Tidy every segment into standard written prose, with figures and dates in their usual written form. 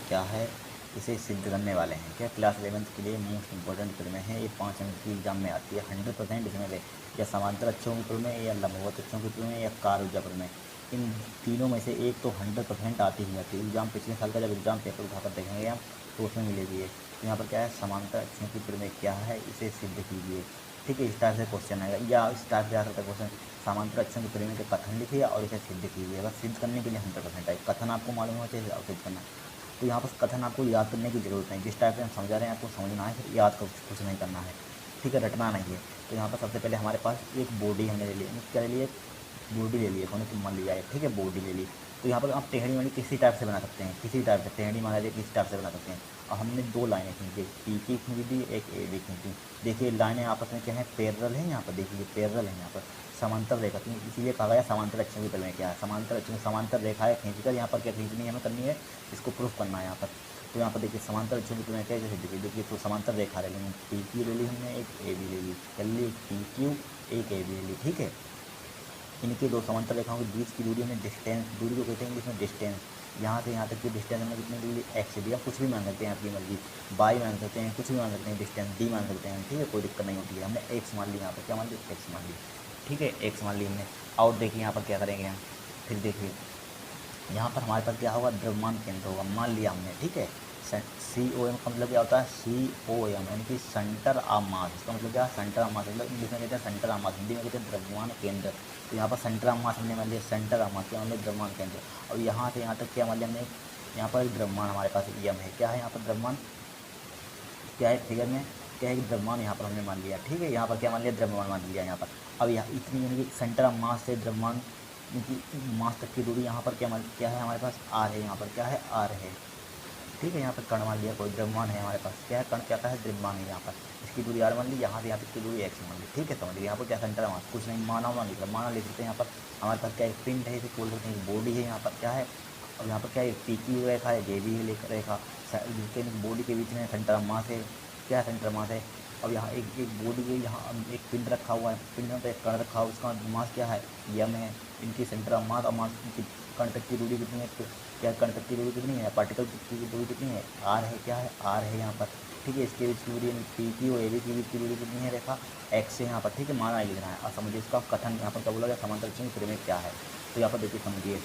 क्या है, इसे सिद्ध करने वाले हैं। क्या क्लास 11th के लिए मोस्ट इंपॉर्टेंट प्रमेय है, ये 5 अंक की एग्जाम में आती है 100% इसमें से। या समांतर अक्षों की प्रमेय, या लंबवत अक्षों की प्रमेय, या कार्य ऊर्जा प्रमेय, इन तीनों में से एक तो 100% आती ही आती है एग्जाम। पिछले साल का जब एग्जाम पेपर उठाकर देखेंगे हम तो उसमें मिलेगी ये। तो यहाँ पर क्या है, समांतर अक्षों की प्रमेय क्या है, इसे सिद्ध कीजिए। ठीक है, इस टाइप से क्वेश्चन आएगा, या इस टाइप से आ सकता है क्वेश्चन, समांतर अक्षों की प्रमेय के कथन लिखिए और इसे सिद्ध कीजिए। बस सिद्ध करने के लिए 100% है, कथन आपको मालूम होना चाहिए और सिद्ध करना। तो यहाँ पर कथन आपको याद करने की जरूरत नहीं, जिस टाइप से हम समझा रहे हैं आपको समझना है, फिर याद कुछ नहीं करना है। ठीक है, रटना नहीं है। तो यहाँ पर सबसे पहले हमारे पास एक बॉडी हमने ले ली, क्या ले लिए, बॉडी ले लिए, हमने मान लिया है। ठीक है, बॉडी ले ली। तो यहाँ पर आप टेढ़ी मेढ़ी किसी टाइप से बना सकते हैं, किसी टाइप से टेढ़ी मान लीजिए किसी टाइप से बना सकते हैं। और हमने 2 लाइनें खींची, पी की खींच दी, एक ए बी खींची। देखिए लाइनें आपस में क्या है, पैरेलल है। यहाँ पर देखिए पैरेलल है, यहाँ पर समांतर रेखा, तो इसीलिए कहा गया समांतर अक्षों की प्रमेय क्या है। समांतर अक्षों समांतर रेखाएं खींचकर यहाँ पर क्या खींचनी है, हमें करनी है, इसको प्रूफ करना है यहाँ पर। तो यहाँ पर देखिए समांतर अक्षों की प्रमेय क्या है, जैसे देखिए तो समांतर रेखा ले ली, पी क्यू ले ली हमने, एक ए बी ले ली, कर ली एक पी क्यू, एक ए बी ले ली। ठीक है, इनकी 2 समांतर रेखाओं के बीच की दूरी हमने डिस्टेंस, दूरी को कहते हैं इंग्लिश में डिस्टेंस। यहाँ से यहाँ तक की डिस्टेंस हमने कितनी ले ली, एक्स डी। आप कुछ भी मान सकते हैं, आपकी मर्जी, बाई मान सकते हैं, कुछ भी मान सकते हैं, डिस्टेंस डी मान सकते हैं। ठीक है, कोई दिक्कत नहीं होती है। हमने एक्स मान ली, यहाँ पर क्या मान ली, एक्स मान ली। ठीक है, एक्स मान ली हमने। और देखिए यहाँ पर क्या करेंगे हम, फिर देखिए यहाँ पर हमारे पास क्या होगा, द्रव्यमान केंद्र होगा, मान लिया हमने। ठीक है, सी ओ एम का मतलब क्या होता है, सी ओ एम यानी कि सेंटर ऑफ मास। इसका मतलब क्या है, सेंटर ऑफ मास, मतलब इंग्लिश में कहते हैं सेंटर ऑफ मास, हिंदी में कहते हैं द्रव्यमान केंद्र। तो यहाँ पर सेंटर ऑफ मास हमने मान लिया, सेंटर ऑफ मास क्या मान लिया, द्रव्यमान केंद्र। और यहाँ से यहाँ तक क्या मान लिया हमने, यहाँ पर द्रव्यमान हमारे पास एम है। क्या है यहाँ पर द्रव्यमान, क्या है फिगर में, क्या है, द्रव्यमान यहाँ पर हमने मान लिया। ठीक है, यहाँ पर क्या मान लिया, द्रव्यमान मान लिया यहाँ पर। अब यहाँ इतनी यानी कि सेंटर ऑफ मास से द्रव्यमान की मास तक की दूरी यहाँ पर क्या है हमारे पास, आर है। यहाँ पर क्या है, आर है। ठीक है, यहाँ पर कण मान लिया, कोई द्रव्यमान है हमारे पास, क्या है, कण क्या है, द्रव्यमान है। यहाँ पर इसकी दूरी आर मान ली, यहाँ से यहाँ तक की दूरी एक्स मान ली। ठीक है, समझ लिया। यहाँ पर क्या सेंटर मास, कुछ नहीं, माना हुआ लिख रहा, माना लिख सकते हैं। यहाँ पर हमारे पास क्या एक पिंड है, इसे बोल सकते हैं बॉडी है। यहाँ पर क्या है, और यहाँ पर क्या है, पी की रेखा है, जे बी है लेकर रेखा, जिसके बॉडी के बीच में सेंटर मास है। क्या सेंटर मास है। अब यहाँ एक बॉडी के यहाँ एक पिंड रखा हुआ है, पिंड में तो एक कण रखा हुआ है, उसका मास क्या है, यम है। इनकी सेंटर ऑफ मास और मास की कण तक की दूरी कितनी है, क्या कण तक की दूरी कितनी है, पार्टिकल की दूरी कितनी है, आर है। क्या है, आर है यहाँ पर। ठीक है, इसके बीच की दूरी पी की और ए बी के बीच की दूरी कितनी है, रेखा एक्स है यहाँ पर। ठीक है, माना लिख रहा है। और समझिए इसका कथन यहाँ पर क्या बोला गया, समांतर अक्षों की प्रमेय क्या है। तो यहाँ पर देखिए समझिए,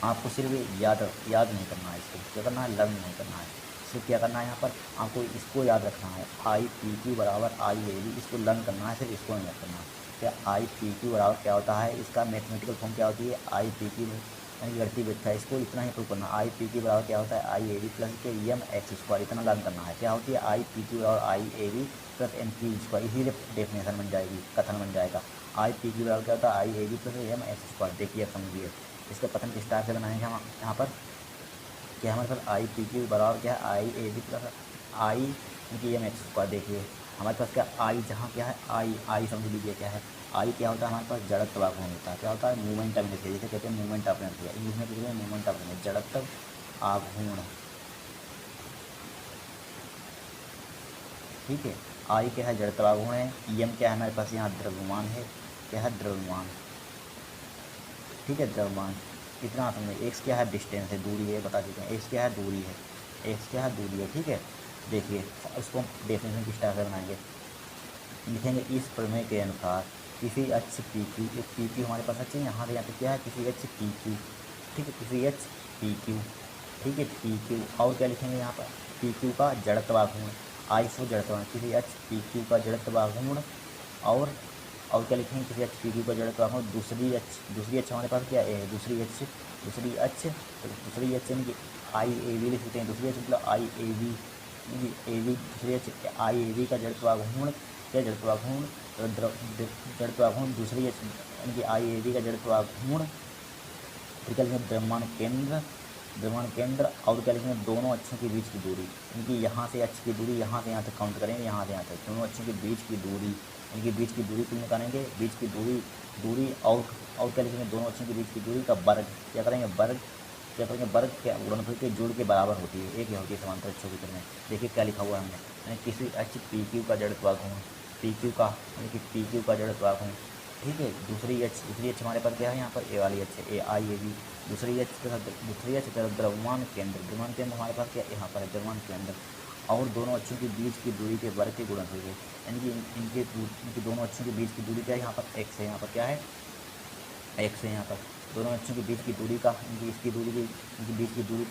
आपको सिर्फ याद नहीं करना है, इसको क्या करना है, लर्न नहीं करना है। सिर्फ क्या करना है, यहाँ पर आपको इसको याद रखना है, आई पी क्यू बराबर आई ए बी, इसको लर्न करना है, सिर्फ इसको नहीं याद करना है। क्या आई पी क्यू बराबर क्या होता है, इसका मैथमेटिकल फॉर्म क्या होती है, आई पी क्यू यानी गणितीय व्याख्या, इसको इतना ही प्रूव करना। आई पी क्यू बराबर क्या होता है, आई ए बी प्लस के एम एक्स स्क्वायर, इतना लर्न करना है। क्या होती है, आई पी क्यू बराबर I A B plus M Q square, इसीलिए डेफिनेशन बन जाएगी, कथन बन जाएगा। आई पी क्यू बराबर क्या होता है, I A B plus M X square. देखिए समझिए इसका कथन किस टाइप से बनाएंगे हम यहाँ पर। क्या हमारे पास आई पी क्यू बराबर क्या है, आई ए बी प्लस आई इनकी एम एक्स स्क्वायर। देखिए हमारे पास क्या आई, जहाँ क्या है, आई समझ लीजिए क्या है, आई क्या होता है हमारे पास, जड़त्व आघूर्ण होता है। क्या होता है, मूवमेंट ऑफ इनर्शिया, जिसे कहते हैं मूवमेंट ऑफ इनर्शिया, इंग्लिश में कहते हैं मूवमेंट ऑफ इनर्शिया, जड़त्व आघूर्ण। ठीक है, आई क्या है, जड़त्व आघूर्ण है। एम क्या है हमारे पास, यहाँ द्रव्यमान है। क्या है, द्रव्यमान। ठीक है, द्रव्यमान। इतना समझे। एक्स क्या है, डिस्टेंस है, दूरी है, बता चुके हैं। एक्स क्या है, दूरी है। एक्स क्या है, दूरी है। ठीक है, देखिए इसको डेफिनेशन किस टाइप से बनाएंगे, लिखेंगे इस प्रमेय के अनुसार किसी अक्ष पी क्यू, एक पी क्यू हमारे पास अक्ष है, यहाँ से यहाँ पे क्या है, किसी अक्ष पी क्यू। ठीक है, किसी अक्ष पी क्यू। ठीक है, पी क्यू। और क्या लिखेंगे यहाँ पर, पी क्यू का जड़त्वाघूर्ण, आई सो जड़त्वाघूर्ण, किसी अक्ष पी क्यू का जड़त्वाघूर्ण। और क्या लिखेंगे, किसी अक्ष पी क्यू का जड़त्वाघूर्ण, दूसरी अक्ष हमारे पास क्या है, दूसरी अक्ष यानी कि आई ए वी लिख सकते हैं। दूसरी अक्ष मतलब आई ए वी, ए वी दूसरी अक्ष आई ए वी का जड़त्वाघूर्ण, क्या जड़त्वाघूर्ण, जड़त्वाघूर्ण दूसरी अक्ष यानी कि आई ए वी का जड़त्वाघूर्ण। फिर क्या लिखेंगे, द्रव्यमान केंद्र। और क्या लिखेंगे, दोनों अक्षों के बीच की दूरी, यानी कि यहाँ से अक्ष की दूरी, यहाँ से यहाँ तक काउंट करेंगे, यहाँ से यहाँ तक दोनों अक्षों के बीच की दूरी, यानी कि बीच की दूरी कुल निकालेंगे, बीच की दूरी और क्या लिखेंगे, दोनों अक्षों के बीच की दूरी का वर्ग। क्या करेंगे, वर्ग क्या गुणनफल के जोड़ के बराबर होती है, एक ही होती है समांतर अक्षों की तरह। देखिए क्या लिखा हुआ है हमने, यानी किसी अक्ष पी क्यू का जड़त्वाघूर्ण, पी क्यू का यानी कि पी क्यू का जड़त्वाघूर्ण ठीक है। दूसरी एच हमारे पास क्या है यहाँ पर, ए वाली एच है, ए आई ए बी। दूसरी एच द्रव्यमान केंद्र हमारे पास क्या यहाँ पर है, द्रव्यमान केंद्र। और दोनों अक्षों के बीच की दूरी के वर्ग के गुणनफल के, यानी कि इनके दोनों अक्षों के बीच की दूरी क्या है यहाँ पर, एक्स है। यहाँ पर क्या है, एक्स है। यहाँ पर दोनों अक्षों के बीच की दूरी का, इनकी बीच की दूरी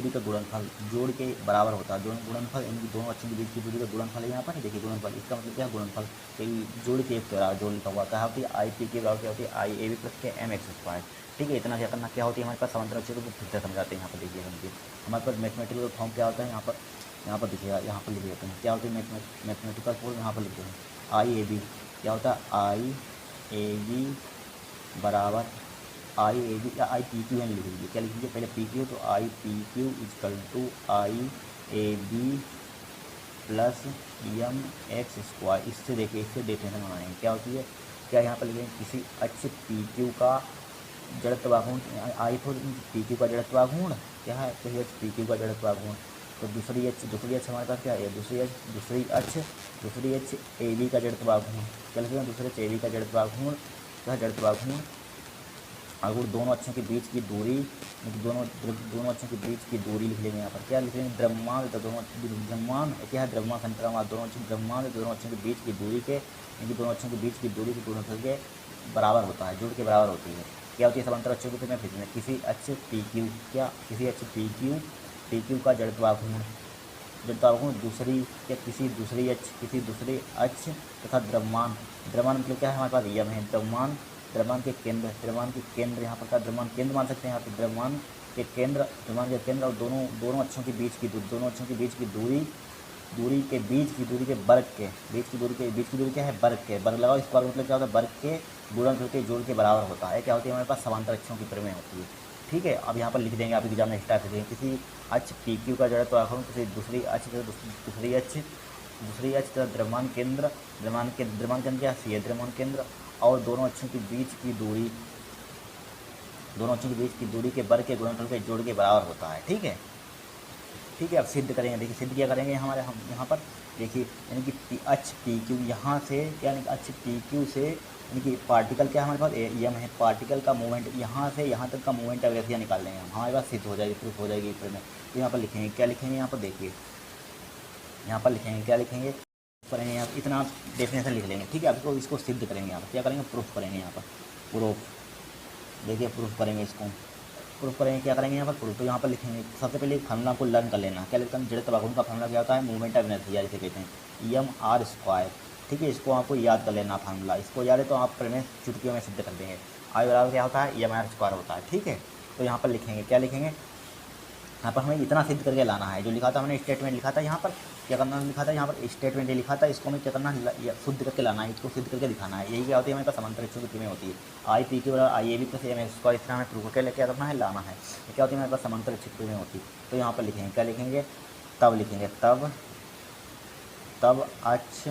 का गुणनफल जोड़ के बराबर होता है। गुणनफल इनकी दोनों अक्षों के बीच की दूरी का गुणनफल है यहाँ पर, देखिए गुणनफल, इसका मतलब क्या है, गुणनफल जोड़ के एक बराबर जोड़ लिखा हुआ क्या होती है, आई पी के बराबर क्या होती है, आई ए बी प्लस के एम एक्स स्क्वायर। ठीक है, इतना क्या करना क्या होती है हमारे पास समांतर अक्षरों को फिर से समझाते हैं। यहाँ पर देखिए समझिए, हमारे पास मैथमेटिकल फॉर्म क्या होता है, यहाँ पर देखिएगा, यहाँ पर लिख देते हैं क्या होती है मैथमेटिकल फॉर्म, यहाँ पर लिखते हैं आई ए बी क्या होता है, आई ए बी बराबर आई ए बी या आई पी क्यू एन लिख लीजिए, क्या लिख लीजिए पहले पी क्यू, तो I P Q is equal to I A B plus M X square. इससे देखिए, इससे डेफिनेशन बनाएंगे क्या होती है, क्या यहाँ पर लिखेंगे, किसी अक्ष पी क्यू का जड़त्वाघूर्ण, आई फोर पी क्यू का जड़त्वाघूर्ण क्या है, किसी अक्ष पी क्यू का जड़त्वाघूर्ण। तो दूसरी अक्ष हमारे पास क्या है, दूसरी अक्ष ए बी का जड़त्वाघूर्ण, क्या लिखेंगे, दूसरे अक्ष ए बी का जड़त्वाघूर्ण क्या है, जड़त्वाघूर्ण। अगर दोनों अक्षों के बीच की दूरी, दोनों अक्षों के बीच की दूरी लिख लेंगे यहाँ पर, क्या लिख लेंगे, द्रव्यमान, तो द्रव्यमान क्या है, द्रव्यमान संतरा दोनों अक्षों के बीच की दूरी के, इनकी दोनों अक्षों के बीच की दूरी के गुणनफल के बराबर होता है, जोड़ के बराबर होती है। क्या होती है समांतर अक्षों की, फिर मैं फिर किसी अक्ष पी क्यू, क्या किसी अक्ष पी क्यू का जड़त्वाघूर्ण दूसरी या किसी दूसरे अक्ष तथा द्रव्यमान मतलब क्या है हमारे पास यम है, द्रव्यमान के केंद्र यहाँ पर का द्रव्यमान केंद्र मान सकते हैं यहाँ पर, द्रव्यमान के केंद्र और दोनों अक्षों के बीच की दूरी के बीच की दूरी के वर्ग के बीच की दूरी क्या है, वर्ग के, वर्ग लगाओ, इसका मतलब क्या होता है, वर्ग के गुणनफल के जोड़ के बराबर होता है। क्या होती है हमारे पास, समांतर अक्षों की प्रमेय होती है। ठीक है, अब यहाँ पर लिख देंगे, आप एग्जाम में स्टार्ट करेंगे, किसी अक्ष पी क्यू का जड़त्वाघूर्ण किसी दूसरी अक्ष का द्रव्यमान केंद्र क्या सी है, द्रव्यमान केंद्र, और दोनों अक्षों के बीच की दूरी के वर्ग के गुणनफल के जोड़ के बराबर होता है। ठीक है, अब सिद्ध करेंगे, देखिए सिद्ध क्या करेंगे हम यहाँ पर देखिए, यानी कि अक्ष पी क्यू यहाँ से, यानी कि अक्ष पी क्यू से, यानी कि पार्टिकल क्या हमारे पास एम है, पार्टिकल का मूवमेंट यहाँ से यहाँ तक का मूवमेंट ऑफ इनर्शिया निकाल लेंगे हम, हमारे पास सिद्ध हो जाएगी, प्रूफ हो जाएगी फिर में। तो यहाँ पर लिखेंगे, क्या लिखेंगे यहाँ पर देखिए, यहाँ पर लिखेंगे क्या लिखेंगे, करेंगे यहाँ इतना डेफिनेशन लिख लेंगे। ठीक है, आपको इसको सिद्ध करेंगे, यहाँ पर क्या करेंगे, प्रूफ करेंगे, यहाँ पर प्रूफ, देखिए प्रूफ करेंगे, इसको प्रूफ करेंगे, क्या करेंगे यहाँ पर प्रूफ। तो यहाँ पर लिखेंगे, सबसे पहले फार्मूला को लर्न कर लेना, क्या लिखते हैं, जड़त्वाघूर्ण का फार्मूला क्या होता है, मूवमेंट ऑफ इनर्शिया जिसे कहते हैं, एम आर स्क्वायर। ठीक है, इसको आपको याद कर लेना फार्मूला, इसको याद है तो आप प्रमेय चुटकियों में सिद्ध कर देंगे। आई बराबर क्या होता है, एम आर स्क्वायर होता है। ठीक है, तो यहाँ पर लिखेंगे, क्या लिखेंगे, यहाँ पर हमें इतना सिद्ध करके लाना है, जो लिखा था हमने स्टेटमेंट लिखा था, यहाँ पर क्या करना लिखा था, यहाँ पर स्टेटमेंट लिखा था, इसको हमें क्या करना है, शुद्ध करके लाना है, इसको सिद्ध करके दिखाना है। यही क्या होती है हमारे पास समांतर अक्षों की प्रमेय होती है, आई पी क्यू बराबर I A B plus M X square, इस तरह हमें प्रूफ करके क्या करना है, लाना है। क्या होती है हमारे पास समांतर अक्षों की प्रमेय होती है। तो यहाँ पर लिखेंगे, क्या लिखेंगे, तब लिखेंगे, तब अक्ष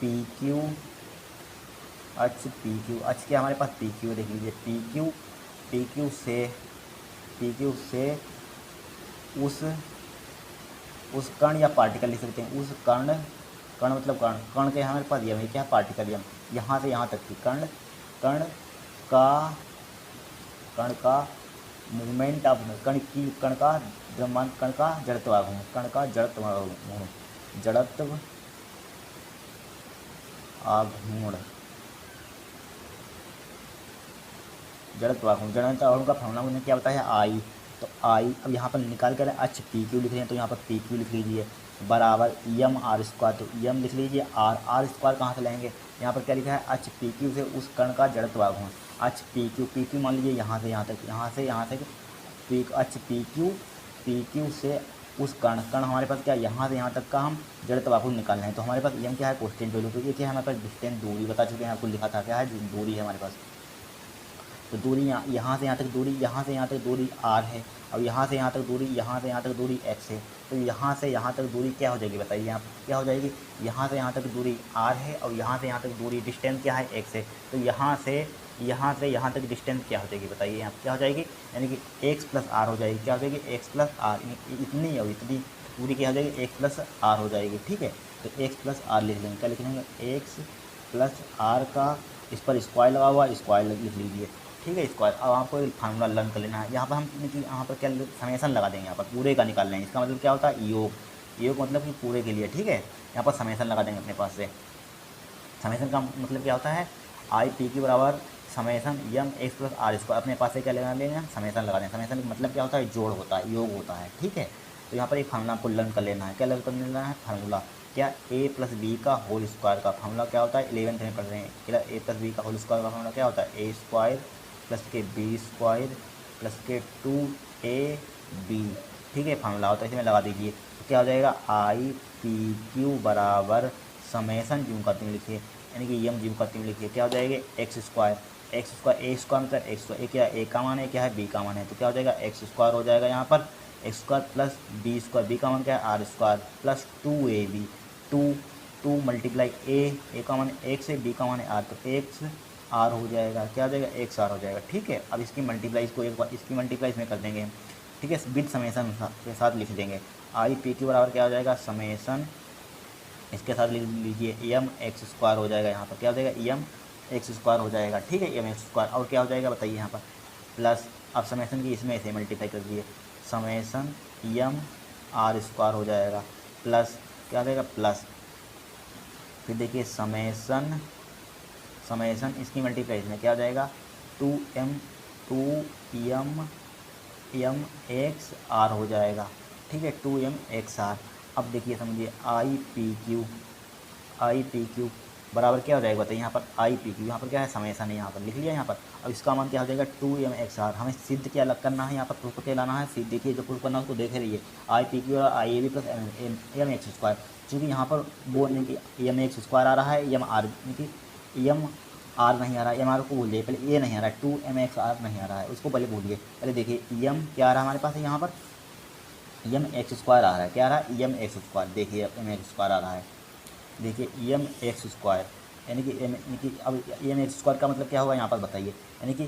पी क्यू अक्ष क्या हमारे पास पी क्यू, देख लीजिए पी क्यू से उस कण या पार्टिकल लिख सकते हैं, उस कण मतलब कण के हमारे पास यम है, क्या पार्टिकल यम, यहाँ से यहाँ तक की कण का मूवमेंट ऑफ कण का द्रव्यमान, कण का जड़त्वाघूर्ण जड़त्वाघूर्ण का फार्मूला मुझे क्या बताया, आई। तो आई, अब यहाँ पर निकाल कर अक्ष पी क्यू लिख रहे हैं, तो यहाँ पर पी क्यू लिख लीजिए बराबर एम आर स्क्वायर, तो एम लिख लीजिए, आर स्क्वायर कहाँ से लेंगे, यहाँ पर क्या लिखा है, अक्ष पी क्यू से उस कण का जड़त्वाघूर्ण, अक्ष पी क्यू मान लीजिए यहाँ से यहाँ तक अक्ष पी क्यू से उस कण हमारे पास क्या, यहाँ से यहाँ तक का हम जड़त्वाघूर्ण निकालना है। तो हमारे पास एम क्या है, कांस्टेंट वैल्यू, तो ये क्या है हमारे पास डिस्टेंस, दूरी बता चुके हैं आपको, लिखा था क्या है, दूरी है हमारे पास। तो दूरी यहाँ से यहाँ तक दूरी आर है, और यहाँ से यहाँ तक दूरी एक्स है। तो यहाँ से यहाँ तक दूरी क्या हो जाएगी बताइए, यहाँ क्या हो जाएगी, यहाँ से यहाँ तक दूरी आर है, और यहाँ से यहाँ तक दूरी डिस्टेंस क्या है, एक्स है। तो यहाँ से यहाँ तक डिस्टेंस क्या हो जाएगी बताइए, यहाँ क्या हो जाएगी, यानी कि एक्स प्लस आर हो जाएगी, क्या हो जाएगी, एक्स प्लस आर, इतनी और इतनी दूरी क्या हो जाएगी, एक्स प्लस आर हो जाएगी। ठीक है, तो एक्स प्लस आर लिख लेंगे, क्या लिख लेंगे, एक्स प्लस आर का इस पर स्क्वायर लगा हुआ, स्क्वायर लिख लीजिए, ठीक है स्क्वायर। अब आपको फार्मूला लर्न कर लेना है। यहाँ पर हम यहाँ पर क्या समेसन लगा देंगे, यहाँ पर पूरे का निकाल लेंगे। इसका मतलब क्या होता है योग, योग मतलब कि पूरे के लिए, ठीक है। यहाँ पर समेसन लगा देंगे अपने पास से। समेसन का मतलब क्या होता है आई पी के बराबर summation M X plus R square. अपने पास से क्या लगा लेंगे समेसन लगा देंगे। समेसन का मतलब क्या होता है जोड़ होता है, योग होता है, ठीक है। तो यहाँ पर एक फार्मूला आपको लर्न कर लेना है। क्या लर्न कर लेना है फार्मूला, क्या ए प्लस बी का होल स्क्वायर का फार्मूला क्या होता है 11th में पढ़ रहे हैं। क्या ए प्लस बी का होल स्क्वायर का फार्मूला क्या होता है ए स्क्वायर प्लस के बी स्क्वायर प्लस के 2ab, ठीक है फार्मूला होता है। इसमें लगा दीजिए तो क्या हो जाएगा आई पी क्यू बराबर समेसन जिम करते में लिखिए, यानी कि यम जिम करते में लिखिए। क्या हो जाएगा एक्स स्क्वायर ए स्क्वायर मतलब एक्स स्क्वायर, क्या ए का मान है, क्या है बी का मान है, तो क्या हो जाएगा एक्स स्क्वायर हो जाएगा यहाँ पर X square plus B square, B का मान क्या है R square plus 2ab, two multiply A का मान एक्स है, बी का मान है आर, तो एक्स आर हो जाएगा। क्या हो जाएगा एक्स आर हो जाएगा, ठीक है। अब इसकी मल्टीप्लाई इसको एक बार इसकी मल्टीप्लाई इसमें कर देंगे, ठीक है, विद समेसन के साथ लिख देंगे। आई पी के बराबर क्या हो जाएगा समेसन इसके साथ लिख लीजिए यम एक्स स्क्वायर हो जाएगा। यहाँ पर क्या हो जाएगा यम एक्स स्क्वायर हो जाएगा, ठीक है, यम एक्स स्क्वायर। और क्या हो जाएगा बताइए यहाँ पर प्लस, अब समेसन की इसमें से मल्टीप्लाई कर दीजिए, समेसन यम आर स्क्वायर हो जाएगा प्लस क्या हो जाएगा प्लस, फिर देखिए समेसन इसकी मल्टीप्लाई इसमें क्या हो जाएगा 2m एक्स आर हो जाएगा, ठीक है 2m एक्स आर। अब देखिए समझिए आई पी क्यू बराबर क्या हो जाएगा बताइए यहाँ पर आई पी क्यू, यहाँ पर क्या है समेसन है, यहाँ पर लिख लिया यहाँ पर। अब इसका मान क्या हो जाएगा 2m एक्स आर। हमें सिद्ध क्या अलग करना है यहाँ पर, प्रूफ क्या लाना है सिद्ध। देखिए जो प्रूफ करना है उसको देख रहिए, आई पी क्यू और I A B plus M X square. चूँकि यहाँ पर वो नहीं कि एम एक्स स्क्वायर आ रहा है, एम आर कि एम आर नहीं आ रहा है, एम आर को भूलिए पहले, ए नहीं आ रहा है 2m एक्स आर नहीं आ रहा है, उसको पहले भूलिए। पहले देखिए एम क्या आ रहा है हमारे पास है यहाँ पर एम एक्स स्क्वायर आ रहा है, क्या आ रहा है एम एक्स स्क्वायर, देखिए एम एक्स स्क्वायर आ रहा है, देखिए एम एक्स स्क्वायर यानी कि अब एम एक्स स्क्वायर का मतलब क्या होगा यहाँ पर बताइए, यानी कि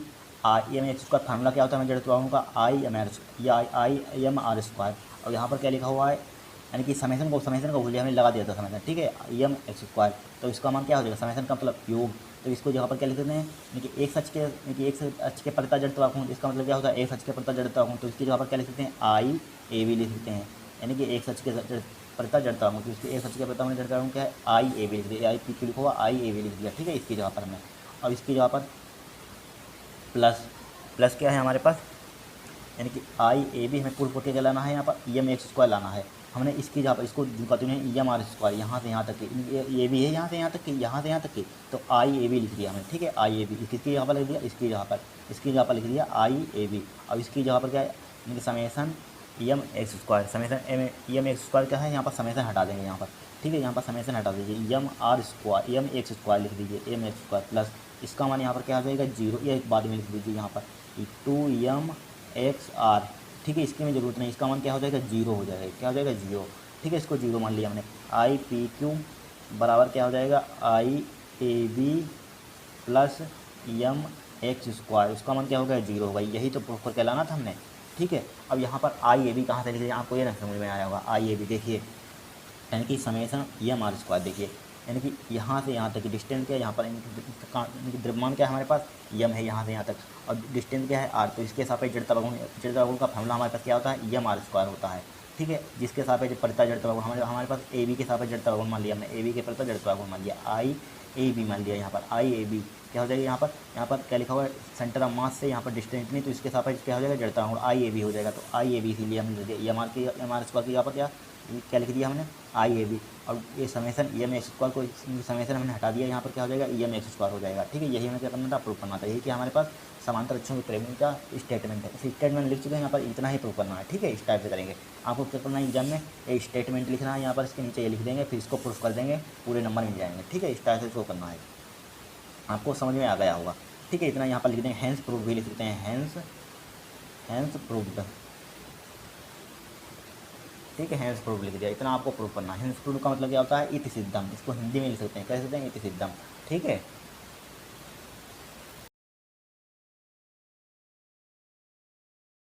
एम एक्स स्क्वायर फार्मूला क्या होता है मैं जड़ का आई एम आर स्क्वायर। और यहाँ पर क्या लिखा हुआ है यानी कि समेसन को भूलिए हमने लगा दिया था समेसन, ठीक है एम एक्स स्क्वायर। तो इसका मान क्या हो जाएगा समेसन का मतलब योग, तो इसको जगह पर क्या लिख देते हैं यानी कि एक सच के प्रता जड़ता कोण, इसका मतलब क्या होता है एक सच के प्रता जड़ता कोण, तो इसकी जगह पर क्या लिख सकते हैं आई ए बी लिख सकते हैं, यानी कि एक सच के प्रता जड़ता कोण, तो इसके एक सच के प्रता में जड़ता कोण क्या है आई ए बी लिख दिया, आई पी क्यू लिखा हुआ आई ए बी लिख दिया, ठीक है इसकी जगह पर हमने। अब इसकी जगह पर प्लस क्या है हमारे पास, यानी कि आई ए बी हमें पूर्व क्या लाना है यहाँ पर एम एक्स स्क्वायर लाना है। हमने इसकी जगह पर इसको कहते हैं एम आर स्क्वायर, यहाँ से यहाँ तक की ये भी है, यहाँ से यहाँ तक की, तो आई ए बी लिख दिया हमने, ठीक है आई ए बी इसकी जगह पर लिख दिया, इसकी जगह पर लिख दिया आई ए बी। अब इसकी जगह पर क्या है यानी कि summation M X square, summation M X square क्या है यहाँ पर समेसन हटा देंगे यहाँ पर, ठीक है यहाँ पर समेसन हटा दीजिए, M R square M X square लिख दीजिए एम एक्स स्क्वायर प्लस इसका मान यहाँ पर क्या आ जाएगा जीरो, ये बाद में लिख दीजिए यहाँ पर 2m एक्स आर, ठीक है इसकी में ज़रूरत नहीं, इसका मान क्या हो जाएगा जीरो हो जाएगा, क्या हो जाएगा जीरो, ठीक है इसको जीरो मान लिया हमने। आई पी क्यू बराबर क्या हो जाएगा I A B plus M X square, उसका मान क्या होगा जीरो होगा, यही तो प्रूफ करके लाना था हमने, ठीक है। अब यहाँ पर आई ए बी कहाँ से लिख दिया आपको ये ना समझ में आया होगा, आई ए बी देखिए यानी कि समेसन एम आर स्क्वायर, देखिए यानी कि यहाँ से यहाँ तक की डिस्टेंस क्या है यहाँ पर द्रव्यमान क्या है हमारे पास यम है यहाँ से यहाँ तक, और डिस्टेंस क्या है आर, तो इसके सापेक्ष जड़ता बगुण का फार्मूला हमारे पास क्या होता है एम आर स्क्वायर होता है, ठीक है। जिसके सापेक्ष परिता जड़ता बगुण हमारे पास ए बी के सापेक्ष जड़ता बगुण मान लिया हमने, ए बी के परिता जड़ता बगुण मान लिया, आई ए बी मान लिया, यहाँ पर आई ए बी क्या हो जाएगा यहाँ पर क्या लिखा हुआ है सेंटर ऑफ मास से यहाँ पर डिस्टेंस नहीं, तो इसके सापेक्ष क्या हो जाएगा जड़ता बगुण आई ए बी हो जाएगा, तो आई ए बी इसीलिए हमने लिख दिया एम आर स्क्वायर की यहाँ पर क्या लिख दिया हमने आई ए बी। और ये समेसन एम एक्स स्क्वायर को समेसन हमने हटा दिया, यहाँ पर क्या हो जाएगा एम एक्स स्क्वायर हो जाएगा, ठीक है। यही हमें क्या करना था प्रूफ करना था, यही कि हमारे पास समांतर अक्षों की प्रेमी का स्टेटमेंट है, इस स्टेटमेंट लिख चुके हैं, यहाँ पर इतना ही प्रूफ करना है, ठीक है। इस टाइप से करेंगे, आपको क्या करना है एग्जाम में ये स्टेटमेंट लिखना है, यहाँ पर इसके नीचे ये लिख देंगे, फिर इसको प्रूफ कर देंगे, पूरे नंबर मिल जाएंगे, ठीक है। इस टाइप से इसको करना है, आपको समझ में आ गया होगा, ठीक है। इतना यहाँ पर लिख देंगे, हैंस प्रूफ भी लिख देते हैं, हैंस प्रूफ्ड, ठीक है हैंस प्रूफ लिख दिया, इतना आपको प्रूफ करना है। हैंस प्रूफ का मतलब क्या होता है इति सिद्धम, इसको हिंदी में लिख सकते हैं, कह सकते हैं इति सिद्धम, ठीक है।